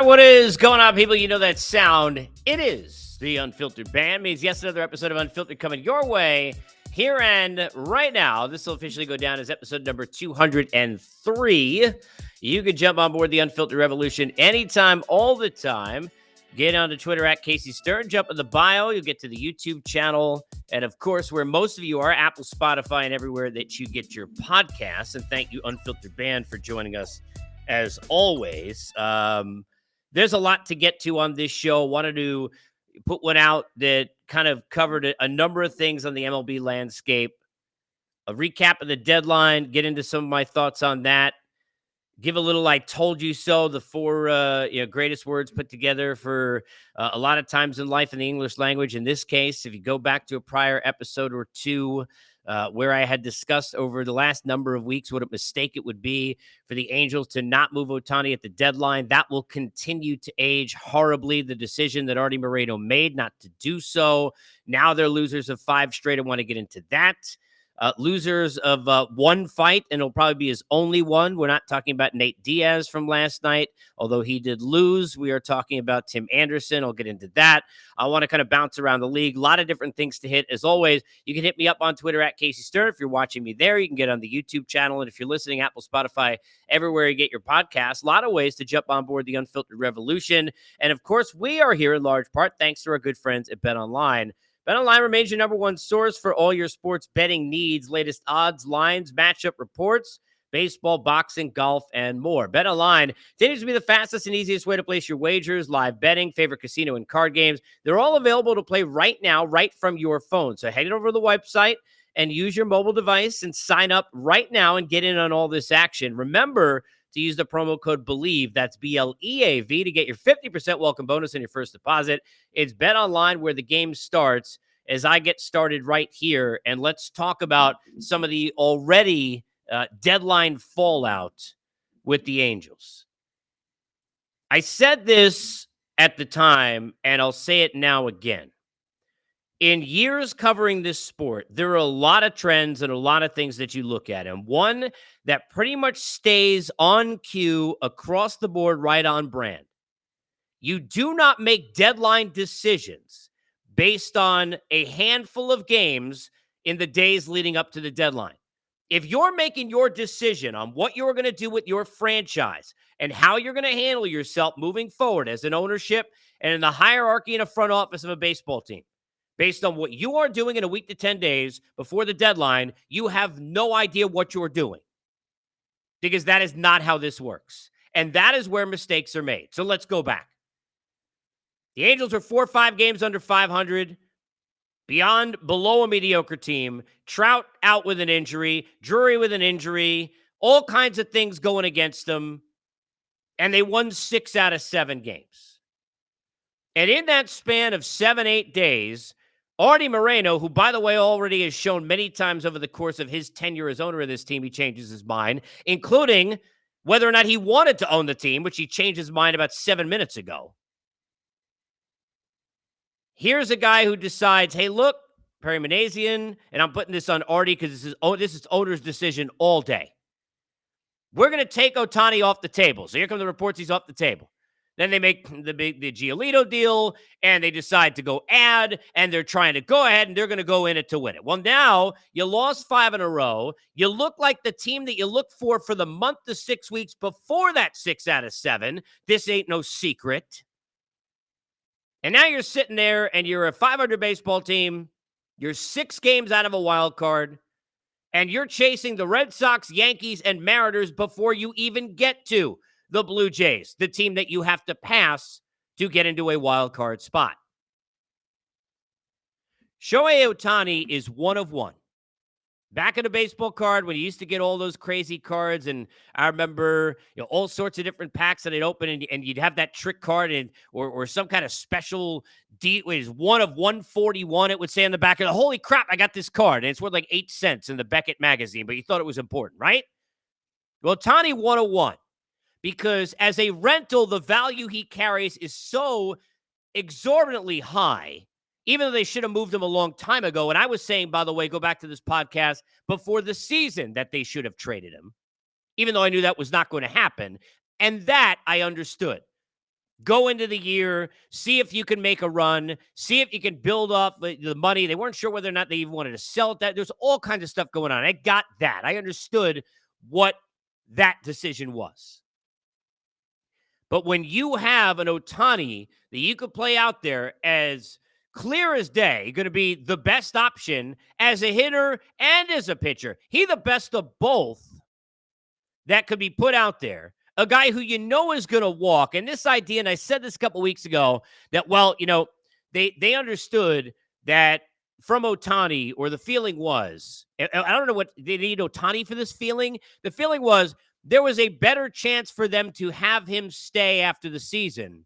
What is going on, people? You know that sound. It is the Unfiltered Band. Means yes, another episode of Unfiltered coming your way here and right now. This will officially go down as episode number 203. You can jump on board the Unfiltered Revolution anytime, all the time. Get onto Twitter at Casey Stern. Jump in the bio. You'll get to the YouTube channel. And of course, where most of you are, Apple, Spotify, and everywhere that you get your podcasts. And thank you, Unfiltered Band, for joining us as always. There's a lot to get to on this show. Wanted to put one out that kind of covered a number of things on the MLB landscape. A recap of the deadline, get into some of my thoughts on that. Give a little "I told you so," the four greatest words put together for a lot of times in life in the English language. In this case, if you go back to a prior episode or two, where I had discussed over the last number of weeks what a mistake it would be for the Angels to not move Ohtani at the deadline. That will continue to age horribly. The decision that Artie Moreno made not to do so. Now they're losers of 5 straight. I want to get into that. Losers of one fight, and it'll probably be his only one. We're not talking about Nate Diaz from last night, although he did lose. We are talking about Tim Anderson. I'll get into that. I want to kind of bounce around the league. A lot of different things to hit. As always, you can hit me up on Twitter at Casey Stern. If you're watching me there, you can get on the YouTube channel. And if you're listening, Apple, Spotify, everywhere you get your podcasts, a lot of ways to jump on board the Unfiltered Revolution. And of course, we are here in large part thanks to our good friends at BetOnline. BetOnline remains your number one source for all your sports betting needs, latest odds, lines, matchup reports, baseball, boxing, golf, and more. BetOnline continues to be the fastest and easiest way to place your wagers, live betting, favorite casino and card games. They're all available to play right now, right from your phone. So head over to the website and use your mobile device and sign up right now and get in on all this action. Remember to use the promo code BELIEVE, that's BLEAV, to get your 50% welcome bonus on your first deposit. It's BetOnline where the game starts. As I get started right here, and let's talk about some of the already deadline fallout with the Angels. I said this at the time, and I'll say it now again. In years covering this sport, there are a lot of trends and a lot of things that you look at. And one that pretty much stays on cue across the board, right on brand. You do not make deadline decisions based on a handful of games in the days leading up to the deadline. If you're making your decision on what you're going to do with your franchise and how you're going to handle yourself moving forward as an ownership and in the hierarchy in a front office of a baseball team, based on what you are doing in a week to 10 days before the deadline, you have no idea what you're doing, because that is not how this works. And that is where mistakes are made. So let's go back. The Angels are 4 or 5 games under 500, below a mediocre team. Trout out with an injury, Drury with an injury, all kinds of things going against them. And they won 6 out of 7 games. And in that span of 7-8 days, Artie Moreno, who, by the way, already has shown many times over the course of his tenure as owner of this team, he changes his mind, including whether or not he wanted to own the team, which he changed his mind about 7 minutes ago. Here's a guy who decides, hey, look, Perry Manassian, and I'm putting this on Artie because this is owner's decision all day. We're going to take Ohtani off the table. So here come the reports he's off the table. Then they make the Giolito deal, and they decide to go add, and they're trying to go ahead, and they're going to go in it to win it. Well, now you lost 5 in a row. You look like the team that you look for the month to 6 weeks before that 6 out of 7. This ain't no secret. And now you're sitting there, and you're a 500 baseball team. You're 6 games out of a wild card, and you're chasing the Red Sox, Yankees, and Mariners before you even get to the Blue Jays, the team that you have to pass to get into a wild card spot. Shohei Ohtani is 1 of 1. Back in a baseball card, when you used to get all those crazy cards, and I remember all sorts of different packs that they'd open, and you'd have that trick card or some kind of special deal. It is 1 of 141. It would say on the back of it, holy crap, I got this card. And it's worth like 8 cents in the Beckett magazine, but you thought it was important, right? Well, Ohtani 1 of 1. Because as a rental, the value he carries is so exorbitantly high, even though they should have moved him a long time ago. And I was saying, by the way, go back to this podcast before the season that they should have traded him, even though I knew that was not going to happen. And that I understood. Go into the year, see if you can make a run, see if you can build up the money. They weren't sure whether or not they even wanted to sell it. There's all kinds of stuff going on. I got that. I understood what that decision was. But when you have an Ohtani that you could play out there as clear as day, going to be the best option as a hitter and as a pitcher, he the best of both that could be put out there. A guy who you know is going to walk. And this idea, and I said this a couple weeks ago, that, well, they understood that from Ohtani, or the feeling was, I don't know what they need Ohtani for this feeling. The feeling was there was a better chance for them to have him stay after the season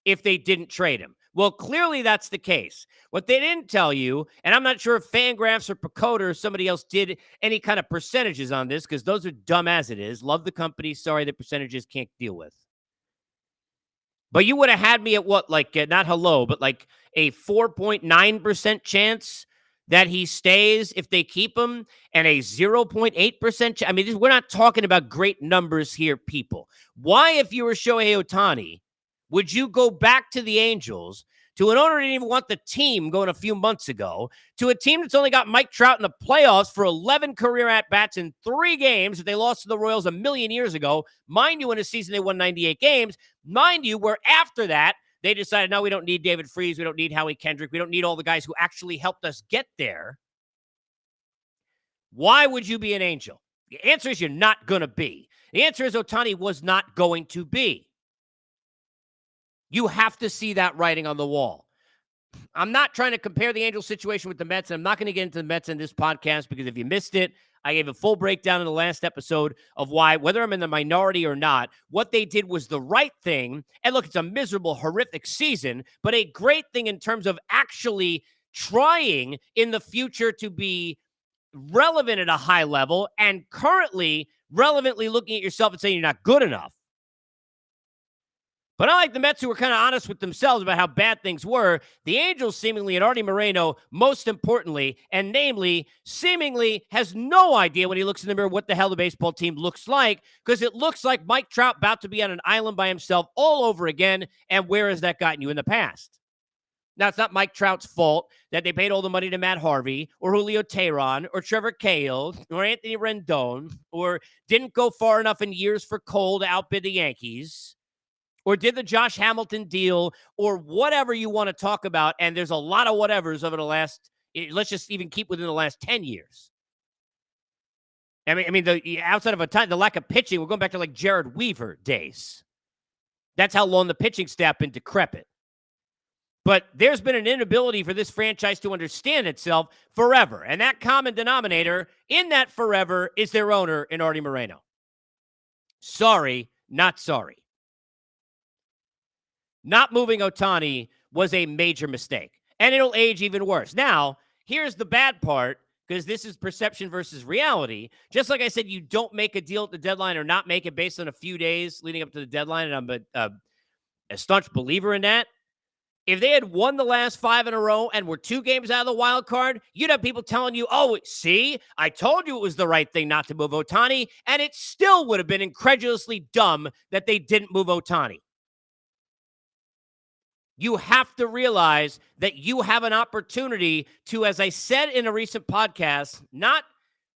if they didn't trade him. Well, clearly that's the case. What they didn't tell you, and I'm not sure if Fangraphs or Pacoda or somebody else did any kind of percentages on this, because those are dumb as it is. Love the company. Sorry, the percentages can't deal with. But you would have had me at what, like, not hello, but like a 4.9% chance that he stays if they keep him, and a 0.8%. I mean, we're not talking about great numbers here, people. Why, if you were Shohei Ohtani, would you go back to the Angels, to an owner who didn't even want the team going a few months ago, to a team that's only got Mike Trout in the playoffs for 11 career at-bats in 3 games that they lost to the Royals a million years ago? Mind you, in a season they won 98 games. Mind you, where after that, they decided, no, we don't need David Freese. We don't need Howie Kendrick. We don't need all the guys who actually helped us get there. Why would you be an Angel? The answer is you're not going to be. The answer is Ohtani was not going to be. You have to see that writing on the wall. I'm not trying to compare the Angels situation with the Mets, and I'm not going to get into the Mets in this podcast, because if you missed it, I gave a full breakdown in the last episode of why, whether I'm in the minority or not, what they did was the right thing. And look, it's a miserable, horrific season, but a great thing in terms of actually trying in the future to be relevant at a high level, and currently relevantly looking at yourself and saying you're not good enough. But unlike the Mets, who were kind of honest with themselves about how bad things were, the Angels seemingly, and Artie Moreno, most importantly, and namely, seemingly has no idea when he looks in the mirror what the hell the baseball team looks like, because it looks like Mike Trout about to be on an island by himself all over again, and where has that gotten you in the past? Now, it's not Mike Trout's fault that they paid all the money to Matt Harvey or Julio Teheran or Trevor Cahill or Anthony Rendon, or didn't go far enough in years for Cole to outbid the Yankees, or did the Josh Hamilton deal, or whatever you want to talk about. And there's a lot of whatevers over the last, let's just even keep within the last 10 years. I mean, the outside of a time, the lack of pitching, we're going back to like Jared Weaver days. That's how long the pitching staff been decrepit. But there's been an inability for this franchise to understand itself forever. And that common denominator in that forever is their owner in Artie Moreno. Sorry, not sorry. Not moving Ohtani was a major mistake, and it'll age even worse. Now, here's the bad part, because this is perception versus reality. Just like I said, you don't make a deal at the deadline or not make it based on a few days leading up to the deadline, and I'm a staunch believer in that. If they had won the last 5 in a row and were 2 games out of the wild card, you'd have people telling you, oh, see, I told you it was the right thing not to move Ohtani, and it still would have been incredulously dumb that they didn't move Ohtani. You have to realize that you have an opportunity to, as I said in a recent podcast, not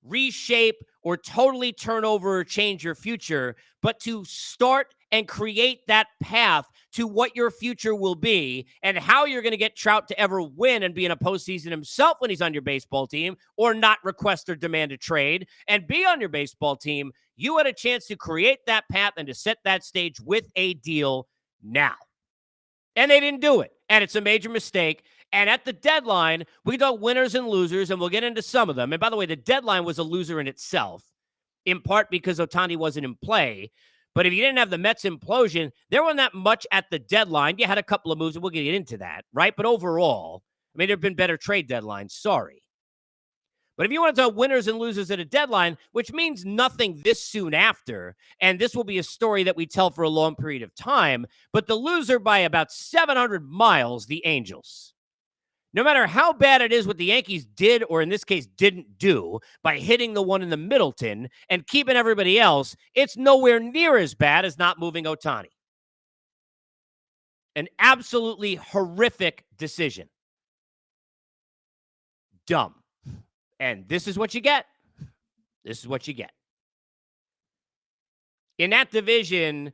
reshape or totally turn over or change your future, but to start and create that path to what your future will be and how you're going to get Trout to ever win and be in a postseason himself when he's on your baseball team, or not request or demand a trade and be on your baseball team. You had a chance to create that path and to set that stage with a deal now. And they didn't do it. And it's a major mistake. And at the deadline, we got winners and losers, and we'll get into some of them. And by the way, the deadline was a loser in itself, in part because Ohtani wasn't in play. But if you didn't have the Mets implosion, there wasn't that much at the deadline. You had a couple of moves, and we'll get into that, right? But overall, I mean, there have been better trade deadlines. Sorry. But if you want to talk winners and losers at a deadline, which means nothing this soon after, and this will be a story that we tell for a long period of time, but the loser by about 700 miles, the Angels. No matter how bad it is what the Yankees did, or in this case didn't do, by hitting the one in the Middleton and keeping everybody else, it's nowhere near as bad as not moving Ohtani. An absolutely horrific decision. Dumb. And this is what you get. This is what you get. In that division,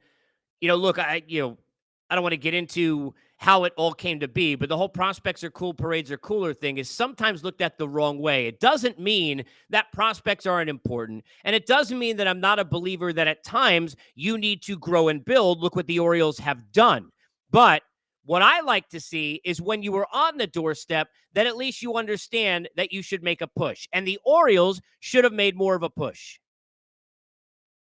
look, I don't want to get into how it all came to be, but the whole prospects are cool, parades are cooler thing is sometimes looked at the wrong way. It doesn't mean that prospects aren't important, and it doesn't mean that I'm not a believer that at times you need to grow and build. Look what the Orioles have done. But what I like to see is when you were on the doorstep, that at least you understand that you should make a push. And the Orioles should have made more of a push.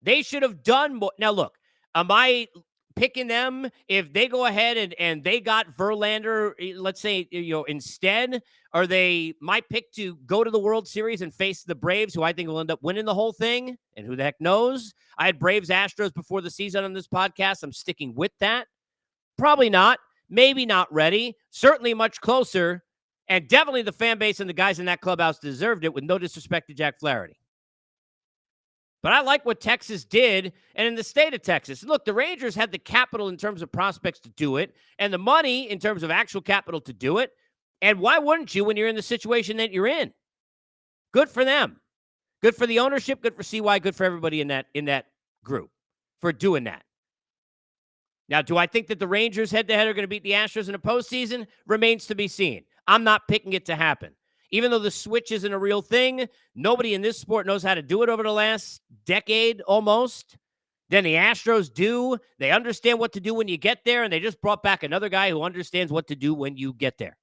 They should have done more. Now, look, am I picking them if they go ahead and they got Verlander, let's say, instead? Are they my pick to go to the World Series and face the Braves, who I think will end up winning the whole thing? And who the heck knows? I had Braves Astros before the season on this podcast. I'm sticking with that. Probably not. Maybe not ready. Certainly much closer. And definitely the fan base and the guys in that clubhouse deserved it, with no disrespect to Jack Flaherty. But I like what Texas did, and in the state of Texas. Look, the Rangers had the capital in terms of prospects to do it, and the money in terms of actual capital to do it. And why wouldn't you when you're in the situation that you're in? Good for them. Good for the ownership, good for CY, good for everybody in that group for doing that. Now, do I think that the Rangers head-to-head are going to beat the Astros in the postseason? Remains to be seen. I'm not picking it to happen. Even though the switch isn't a real thing, nobody in this sport knows how to do it over the last decade almost. Then the Astros do. They understand what to do when you get there, and they just brought back another guy who understands what to do when you get there.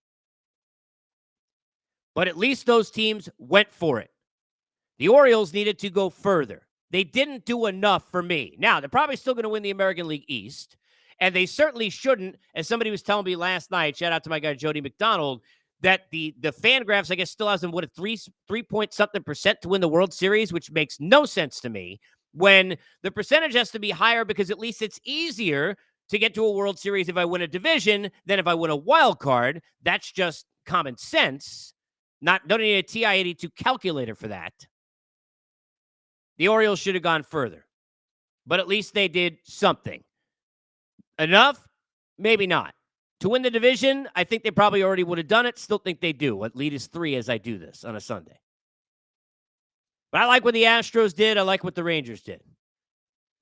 But at least those teams went for it. The Orioles needed to go further. They didn't do enough for me. Now, they're probably still going to win the American League East, and they certainly shouldn't, as somebody was telling me last night, shout out to my guy Jody McDonald, that the Fangraphs, I guess, still has them, a 3-point-something% to win the World Series, which makes no sense to me, when the percentage has to be higher because at least it's easier to get to a World Series if I win a division than if I win a wild card. That's just common sense. Don't need a TI-82 calculator for that. The Orioles should have gone further, but at least they did something. Enough? Maybe not. To win the division, I think they probably already would have done it. Still think they do. What lead is 3 as I do this on a Sunday. But I like what the Astros did. I like what the Rangers did.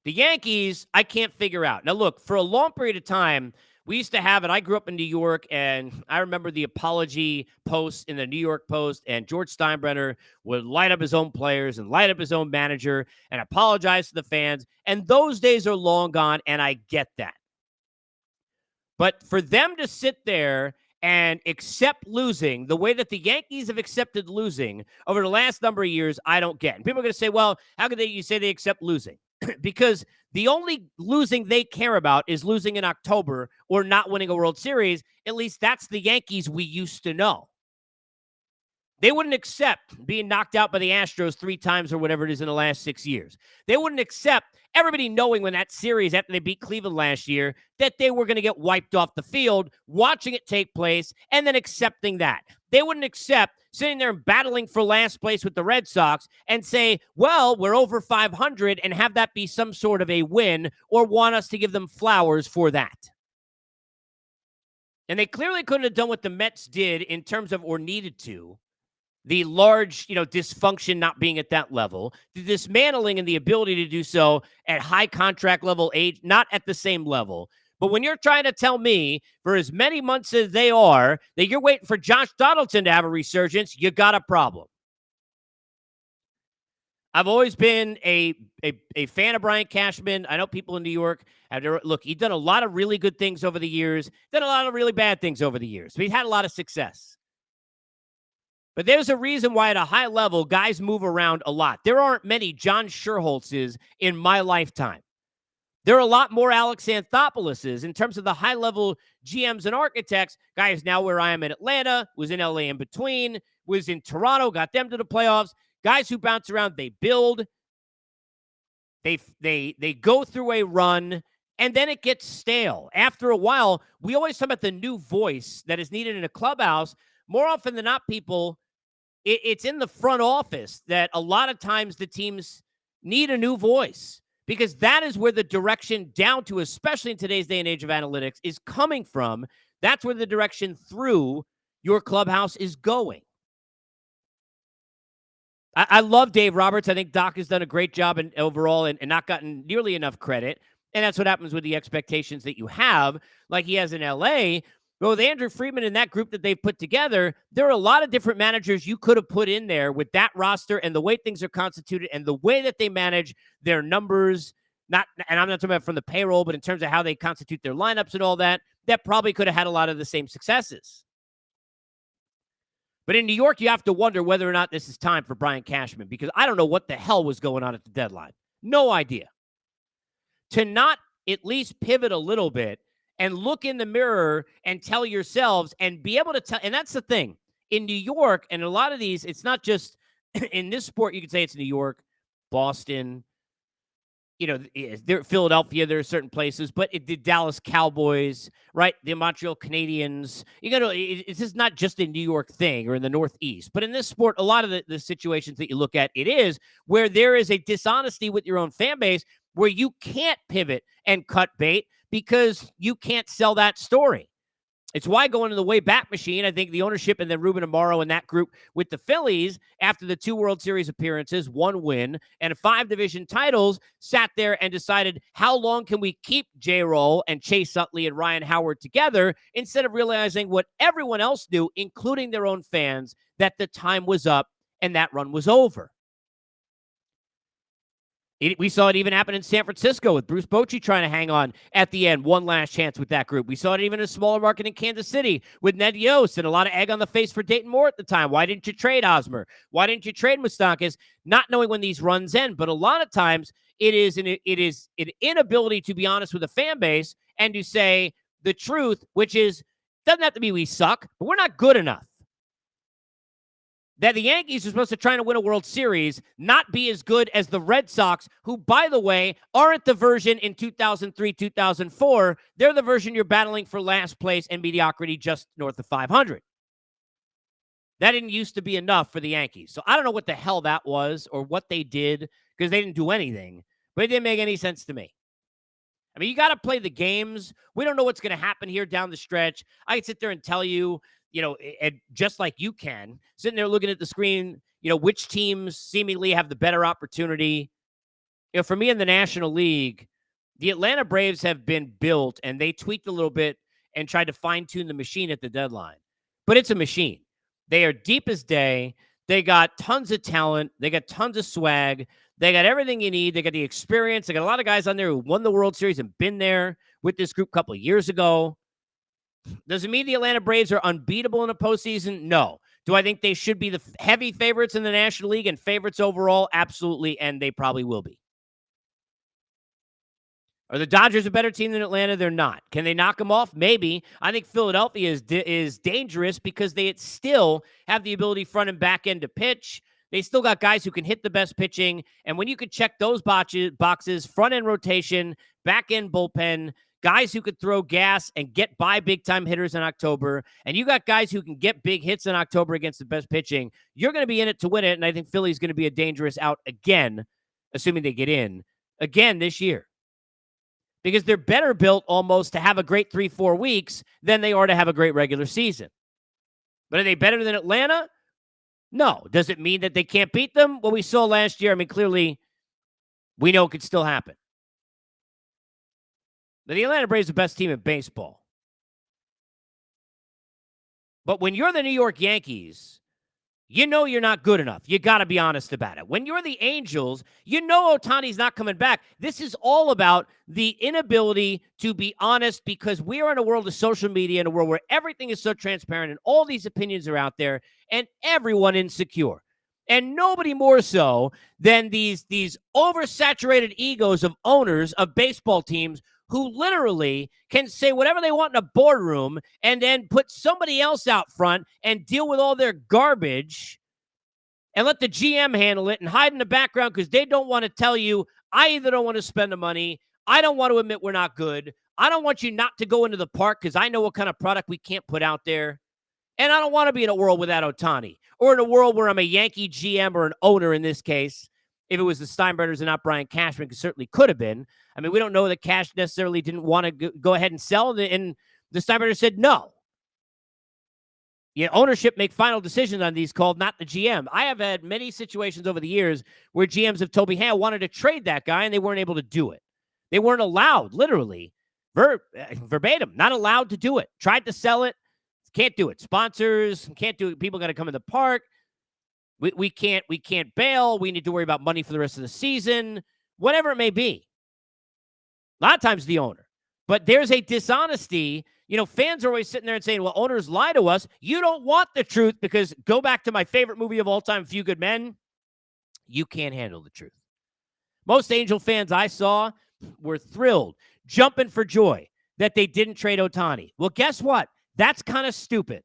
The Yankees, I can't figure out. Now, look, for a long period of time, we used to have it. I grew up in New York, and I remember the apology posts in the New York Post, and George Steinbrenner would light up his own players and light up his own manager and apologize to the fans. And those days are long gone, and I get that. But for them to sit there and accept losing the way that the Yankees have accepted losing over the last number of years, I don't get. And people are going to say, well, how could you say they accept losing? Because the only losing they care about is losing in October or not winning a World Series. At least that's the Yankees we used to know. They wouldn't accept being knocked out by the Astros 3 times or whatever it is in the last 6 years. They wouldn't accept everybody knowing when that series, after they beat Cleveland last year, that they were going to get wiped off the field, watching it take place, and then accepting that. They wouldn't accept sitting there and battling for last place with the Red Sox and say, well, we're over 500 and have that be some sort of a win, or want us to give them flowers for that. And they clearly couldn't have done what the Mets did in terms of, or needed to, the large, dysfunction not being at that level, the dismantling and the ability to do so at high contract level age, not at the same level. But when you're trying to tell me for as many months as they are that you're waiting for Josh Donaldson to have a resurgence, you got a problem. I've always been a fan of Brian Cashman. I know people in New York have look, he's done a lot of really good things over the years, done a lot of really bad things over the years. But he's had a lot of success. But there's a reason why at a high level, guys move around a lot. There aren't many John Sherholtzes in my lifetime. There are a lot more Alex Anthopoulos in terms of the high-level GMs and architects. Guys now where I am in Atlanta, was in LA in between, was in Toronto, got them to the playoffs. Guys who bounce around, they build. They go through a run, and then it gets stale. After a while, we always talk about the new voice that is needed in a clubhouse. More often than not, it's in the front office that a lot of times the teams need a new voice, because that is where the direction down to, especially in today's day and age of analytics, is coming from. That's where the direction through your clubhouse is going. I love Dave Roberts. I think Doc has done a great job overall and not gotten nearly enough credit. And that's what happens with the expectations that you have, like he has in LA. But with Andrew Friedman and that group that they've put together, there are a lot of different managers you could have put in there with that roster and the way things are constituted and the way that they manage their numbers. And I'm not talking about from the payroll, but in terms of how they constitute their lineups and all that, that probably could have had a lot of the same successes. But in New York, you have to wonder whether or not this is time for Brian Cashman, because I don't know what the hell was going on at the deadline. No idea. To not at least pivot a little bit and look in the mirror and tell yourselves and be able to tell. And that's the thing. In New York, and a lot of these, it's not just in this sport, you could say it's New York, Boston, Philadelphia, there are certain places, but the Dallas Cowboys, right? The Montreal Canadiens. It's just not just a New York thing or in the Northeast. But in this sport, a lot of the situations that you look at, it is where there is a dishonesty with your own fan base where you can't pivot and cut bait because you can't sell that story. It's why going to the way back machine, I think the ownership and then Ruben Amaro and that group with the Phillies, after the 2 World Series appearances, 1 win, and 5 division titles, sat there and decided how long can we keep J-Roll and Chase Utley and Ryan Howard together instead of realizing what everyone else knew, including their own fans, that the time was up and that run was over. We saw it even happen in San Francisco with Bruce Bochy trying to hang on at the end, one last chance with that group. We saw it even in a smaller market in Kansas City with Ned Yost and a lot of egg on the face for Dayton Moore at the time. Why didn't you trade Hosmer? Why didn't you trade Moustakas? Not knowing when these runs end, but a lot of times it is an inability to be honest with a fan base and to say the truth, which is, doesn't have to be we suck, but we're not good enough. That the Yankees are supposed to try to win a World Series, not be as good as the Red Sox, who, by the way, aren't the version in 2003, 2004. They're the version you're battling for last place and mediocrity just north of 500. That didn't used to be enough for the Yankees. So I don't know what the hell that was or what they did because they didn't do anything, but it didn't make any sense to me. I mean, you got to play the games. We don't know what's going to happen here down the stretch. I can sit there and tell you, and just like you can, sitting there looking at the screen, which teams seemingly have the better opportunity. For me in the National League, the Atlanta Braves have been built, and they tweaked a little bit and tried to fine-tune the machine at the deadline. But it's a machine. They are deep as day. They got tons of talent. They got tons of swag. They got everything you need. They got the experience. They got a lot of guys on there who won the World Series and been there with this group a couple of years ago. Does it mean the Atlanta Braves are unbeatable in a postseason? No. Do I think they should be the heavy favorites in the National League and favorites overall? Absolutely, and they probably will be. Are the Dodgers a better team than Atlanta? They're not. Can they knock them off? Maybe. I think Philadelphia is dangerous because they still have the ability front and back end to pitch. They still got guys who can hit the best pitching, and when you could check those boxes, front end rotation, back end bullpen, guys who could throw gas and get by big-time hitters in October, and you got guys who can get big hits in October against the best pitching, you're going to be in it to win it, and I think Philly's going to be a dangerous out again, assuming they get in, again this year. Because they're better built almost to have a great 3-4 weeks than they are to have a great regular season. But are they better than Atlanta? No. Does it mean that they can't beat them? Well, we saw last year, clearly we know it could still happen. The Atlanta Braves are the best team in baseball. But when you're the New York Yankees, you know you're not good enough. You got to be honest about it. When you're the Angels, you know Ohtani's not coming back. This is all about the inability to be honest because we are in a world of social media, in a world where everything is so transparent and all these opinions are out there and everyone insecure. And nobody more so than these oversaturated egos of owners of baseball teams who literally can say whatever they want in a boardroom and then put somebody else out front and deal with all their garbage and let the GM handle it and hide in the background because they don't want to tell you, I either don't want to spend the money, I don't want to admit we're not good, I don't want you not to go into the park because I know what kind of product we can't put out there, and I don't want to be in a world without Ohtani or in a world where I'm a Yankee GM or an owner in this case, if it was the Steinbrenners and not Brian Cashman, because certainly could have been. I mean, we don't know that Cash necessarily didn't want to go ahead and sell, and the Steinbrenners said no. Ownership make final decisions on these calls, not the GM. I have had many situations over the years where GMs have told me, hey, I wanted to trade that guy, and they weren't able to do it. They weren't allowed, literally, verbatim, not allowed to do it. Tried to sell it, can't do it. Sponsors, can't do it. People got to come in the park. We can't bail. We need to worry about money for the rest of the season, whatever it may be. A lot of times the owner. But there's a dishonesty. Fans are always sitting there and saying, well, owners lie to us. You don't want the truth because go back to my favorite movie of all time, Few Good Men. You can't handle the truth. Most Angel fans I saw were thrilled, jumping for joy that they didn't trade Ohtani. Well, guess what? That's kind of stupid.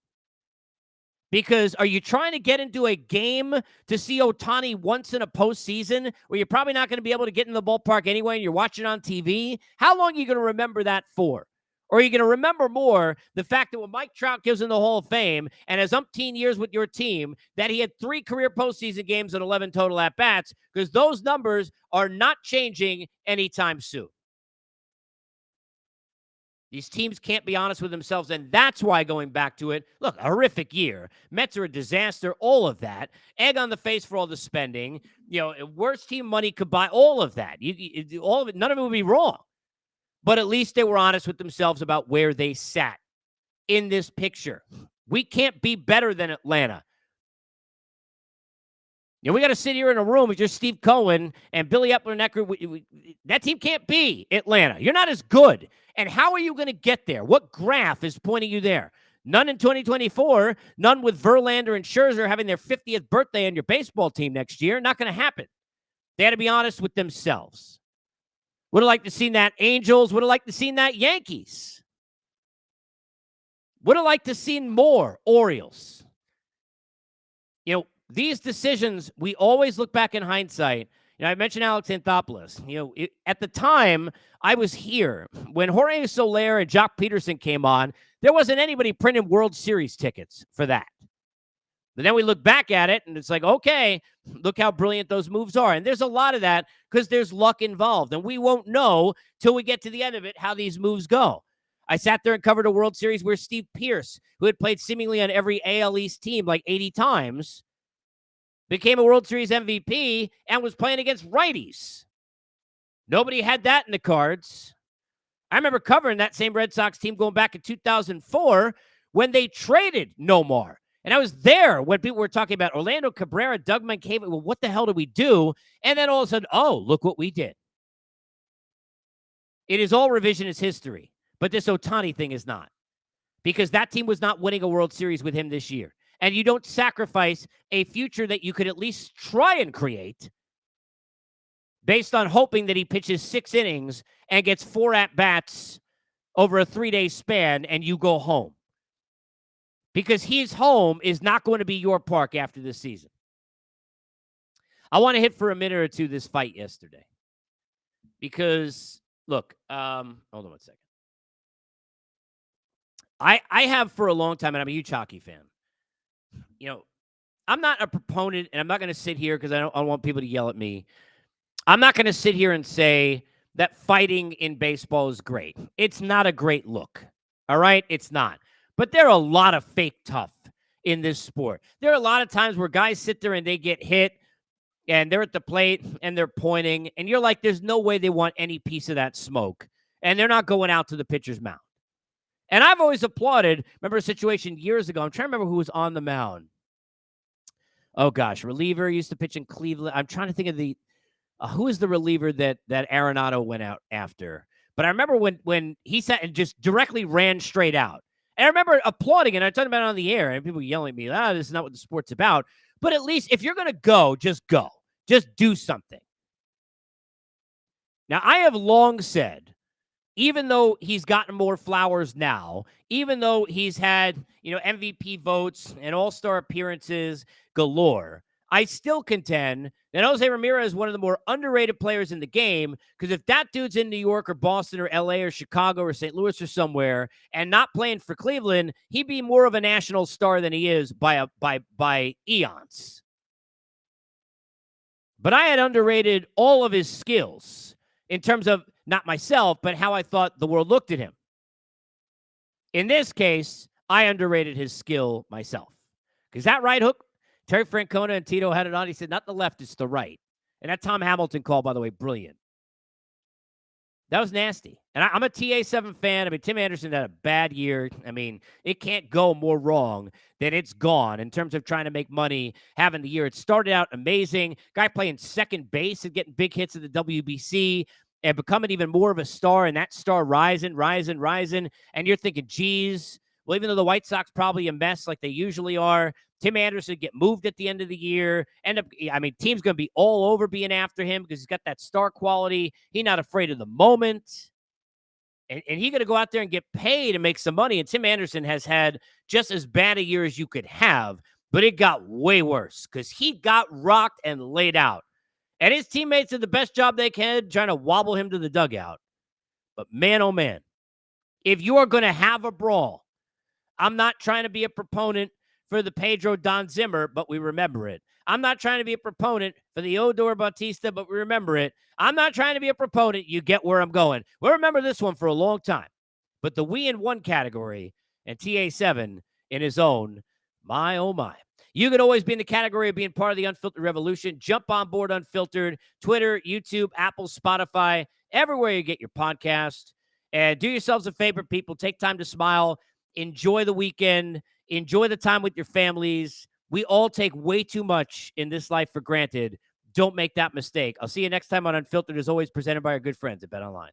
Because are you trying to get into a game to see Ohtani once in a postseason where you're probably not going to be able to get in the ballpark anyway and you're watching on TV? How long are you going to remember that for? Or are you going to remember more the fact that when Mike Trout gives in the Hall of Fame and has umpteen years with your team, that he had 3 career postseason games and 11 total at-bats? Because those numbers are not changing anytime soon. These teams can't be honest with themselves, and that's why, going back to it, look, a horrific year. Mets are a disaster, all of that. Egg on the face for all the spending. Worst team money could buy all of that. All of it, none of it would be wrong. But at least they were honest with themselves about where they sat in this picture. We can't be better than Atlanta. We got to sit here in a room with just Steve Cohen and Billy Epler-Necker. That team can't be Atlanta. You're not as good. And how are you going to get there? What graph is pointing you there? None in 2024. None with Verlander and Scherzer having their 50th birthday on your baseball team next year. Not going to happen. They had to be honest with themselves. Would have liked to seen that Angels. Would have liked to seen that Yankees. Would have liked to seen more Orioles. These decisions, we always look back in hindsight. I mentioned Alex Anthopoulos. At the time, I was here. When Jorge Soler and Jock Peterson came on, there wasn't anybody printing World Series tickets for that. But then we look back at it, and it's like, okay, look how brilliant those moves are. And there's a lot of that because there's luck involved. And we won't know till we get to the end of it how these moves go. I sat there and covered a World Series where Steve Pearce, who had played seemingly on every AL East team like 80 times, became a World Series MVP and was playing against righties. Nobody had that in the cards. I remember covering that same Red Sox team going back in 2004 when they traded Nomar. And I was there when people were talking about Orlando Cabrera, Doug Mankiewicz. Well, what the hell did we do? And then all of a sudden, oh, look what we did. It is all revisionist history. But this Ohtani thing is not. Because that team was not winning a World Series with him this year. And you don't sacrifice a future that you could at least try and create based on hoping that he pitches 6 innings and gets 4 at-bats over a 3-day span and you go home. Because his home is not going to be your park after this season. I want to hit for a minute or two this fight yesterday. Because, look, hold on one second. I have for a long time, and I'm a huge hockey fan. I'm not a proponent, and I'm not going to sit here because I don't want people to yell at me. I'm not going to sit here and say that fighting in baseball is great. It's not a great look. All right? It's not. But there are a lot of fake tough in this sport. There are a lot of times where guys sit there and they get hit, and they're at the plate, and they're pointing, and you're like, there's no way they want any piece of that smoke. And they're not going out to the pitcher's mound. And I've always applauded. Remember a situation years ago. I'm trying to remember who was on the mound. Oh, gosh. Reliever used to pitch in Cleveland. I'm trying to think of the who is the reliever that Arenado went out after. But I remember when he sat and just directly ran straight out. And I remember applauding, and I talked about it on the air, and people yelling at me, this is not what the sport's about. But at least if you're going to go, just go. Just do something. Now, I have long said, even though he's gotten more flowers now, even though he's had, MVP votes and all-star appearances galore, I still contend that Jose Ramirez is one of the more underrated players in the game, because if that dude's in New York or Boston or LA or Chicago or St. Louis or somewhere and not playing for Cleveland, he'd be more of a national star than he is by eons. But I had underrated all of his skills in terms of not myself, but how I thought the world looked at him. In this case, I underrated his skill myself. Because that right hook, Terry Francona and Tito had it on. He said, not the left, it's the right. And that Tom Hamilton call, by the way, brilliant. That was nasty. And I'm a TA7 fan. I mean, Tim Anderson had a bad year. I mean, it can't go more wrong than it's gone in terms of trying to make money having the year. It started out amazing. Guy playing second base and getting big hits at the WBC and becoming even more of a star, and that star rising. And you're thinking, geez, well, even though the White Sox probably a mess like they usually are, Tim Anderson get moved at the end of the year. Team's going to be all over being after him because he's got that star quality. He's not afraid of the moment. And he's going to go out there and get paid and make some money. And Tim Anderson has had just as bad a year as you could have, but it got way worse because he got rocked and laid out. And his teammates did the best job they can trying to wobble him to the dugout. But man, oh man, if you are going to have a brawl, I'm not trying to be a proponent for the Pedro Don Zimmer, but we remember it. I'm not trying to be a proponent for the Odor Bautista, but we remember it. I'm not trying to be a proponent. You get where I'm going. We'll remember this one for a long time. But the we in one category and TA7 in his own, my oh my. You could always be in the category of being part of the Unfiltered Revolution. Jump on board Unfiltered, Twitter, YouTube, Apple, Spotify, everywhere you get your podcast. And do yourselves a favor, people. Take time to smile. Enjoy the weekend. Enjoy the time with your families. We all take way too much in this life for granted. Don't make that mistake. I'll see you next time on Unfiltered, as always, presented by our good friends at BetOnline.